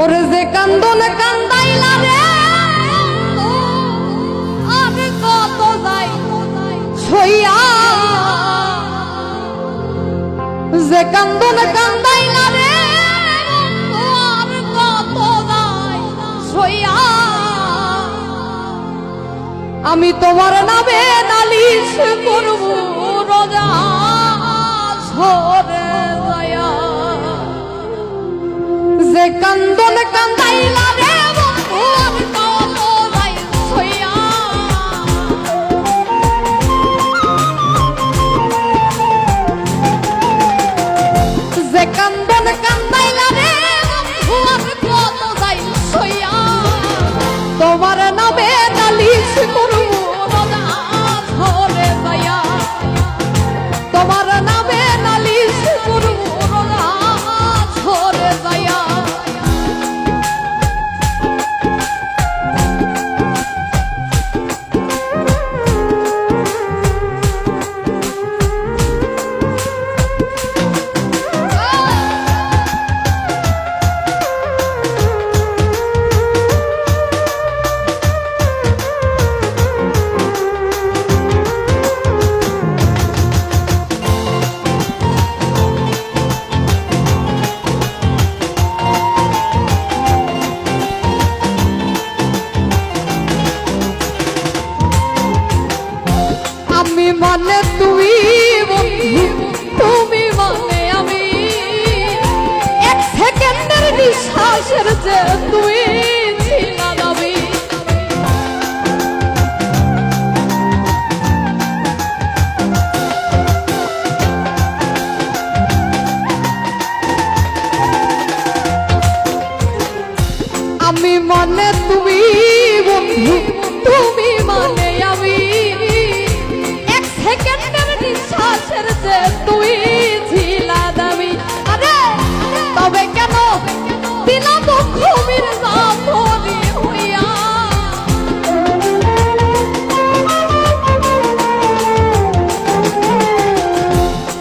ওরে যে কান্দন কান্দাইলা রে আর কত যাই ছইয়া যে কান্দন কান্দাইলা রে আর কত যাই ছইয়া আমি তোমার নামে নালিশ করব রোজা ঝরে দয়া যে কান্দন কান্দাইলা রে বন্ধু আর কত যাই ছইয়া যে কান্দন কান্দাইলা রে বন্ধু আর কত যাই ছইয়া তোমার নামে নালিশ করব রোজা ঝরে দয়া তোমার নামে নালিশ করব রোজা ঝরে দয়া মানে তুমি বন্ধু তুমি মানে আমি এক সেকেন্ডের নিঃশ্বাসের যে তুই ছিলা দাবি আমি মানে তুমি বন্ধু তুমি মানে আমি সেকেন্ডের নিঃশ্বাসের যে তুই ছিলা দাবি আরে তবে কেন দিলা দুঃখ মির্জা ভরি হইয়া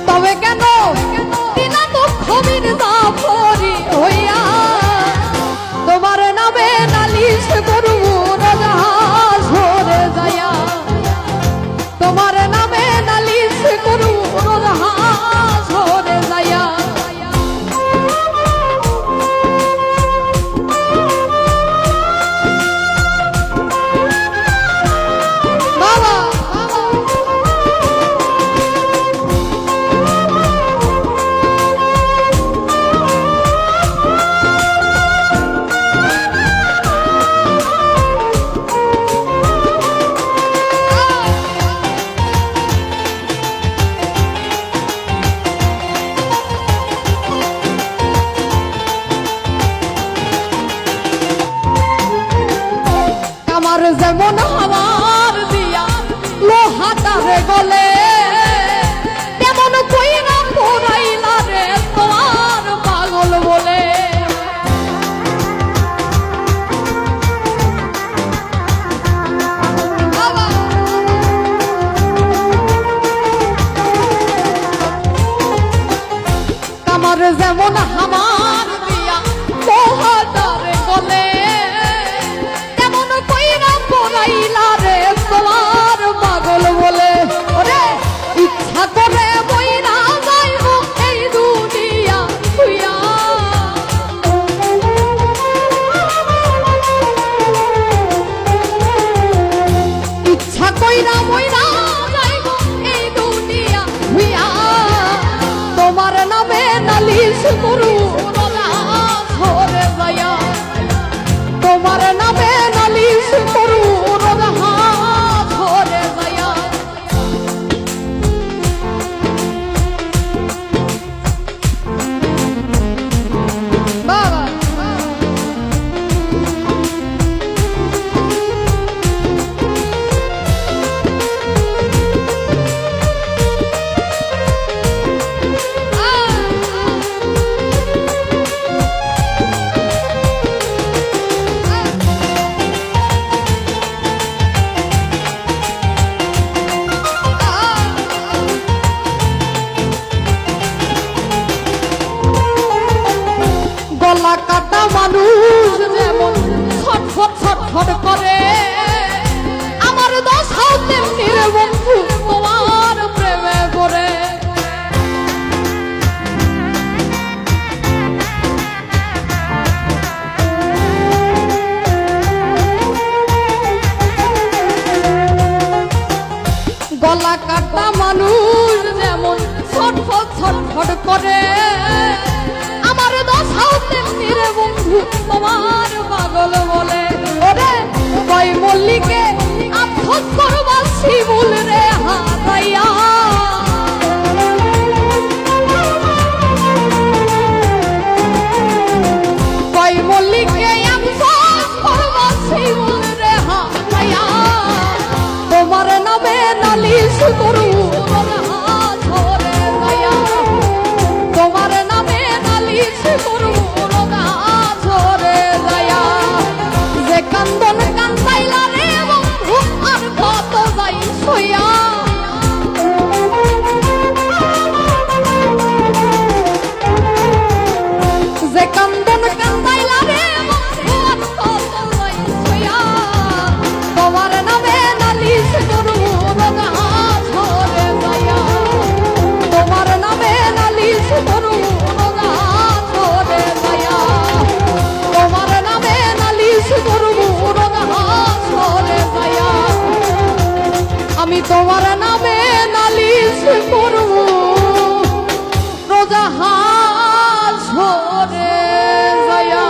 তবে কেন দিলা দুঃখ মির্জা ভরি হইয়া তোমার নামে নালিশ করব রোজা ঝরে যায়া তোমার নামে নালিশ করব রোজা ঝরে যায়া বাবা আমার যেমন হাওয়ার দিয়া লোহাটারে গলে তেমন কইরা পোড়াইলা রে তোমার পাগল বলে আমার যেমন হাওয়ার দিয়া লোহাটারে গলে পোড়াইলা রে তোমার পাগল বলে ওরে ইচ্ছা করে বইরা যাইব এই দুনিয়া তুইয়া ইচ্ছা কইরা বইরা যাইব এই দুনিয়া তুইয়া তোমার নামে নালিশ করু রোজা ঝরে যায়া তোমার নামে নালিশ করু রোজা ঝরে যায়া বাবা গলা কাটা মানুষ যেমন ছটফট ছটফট করে আমার দশাও তেমনি রে বন্ধু তোমার প্রেমে পড়ে গলা কাটা মানুষ যেমন ছটফট ছটফট করে আমার দশাও তেমনি রে বন্ধু তোমার পাগল বলে ওরে কই মল্লিকে আফসোস করবা শিমুল রে হারাইয়া কই মল্লিকে আফসোস করবা শিমুল রে হারাইয়া তোমার নামে নালিশ করু ঝরে দয়া তোমার নামে নালিশ করু ঝরে দয়া যে কান্দন কান্দাইলা রে বন্ধু আর কত যাই সইয়া যে কান্দন কান্দাইলা রে বন্ধু আর কত যাই সইয়া তোমার নামে নালিশ করু ঝরে দয়া তোমার নামে নালিশ করু ঝরে দয়া তোমার নামে নালিশ করু ঝরে দয়া আমি তোমার নামে নালিশ করু রোজা ঝরে দয়া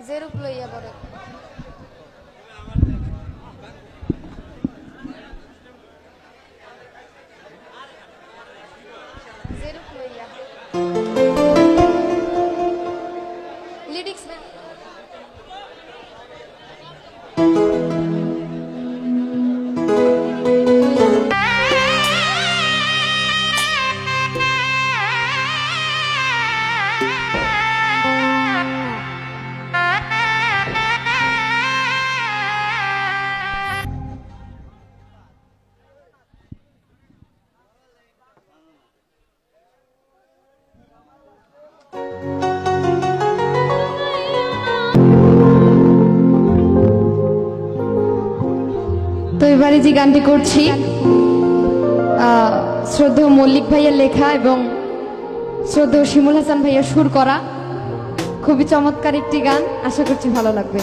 যেরূপ লইয়া বড় যেরূপ লইয়া লিরিক্স না তো এবারে যে গানটি করছি শ্রদ্ধেয় মল্লিক ভাইয়ের লেখা এবং শ্রদ্ধেয় শিমুল হাসান ভাইয়ের সুর করা খুবই চমৎকার একটি গান আশা করছি ভালো লাগবে।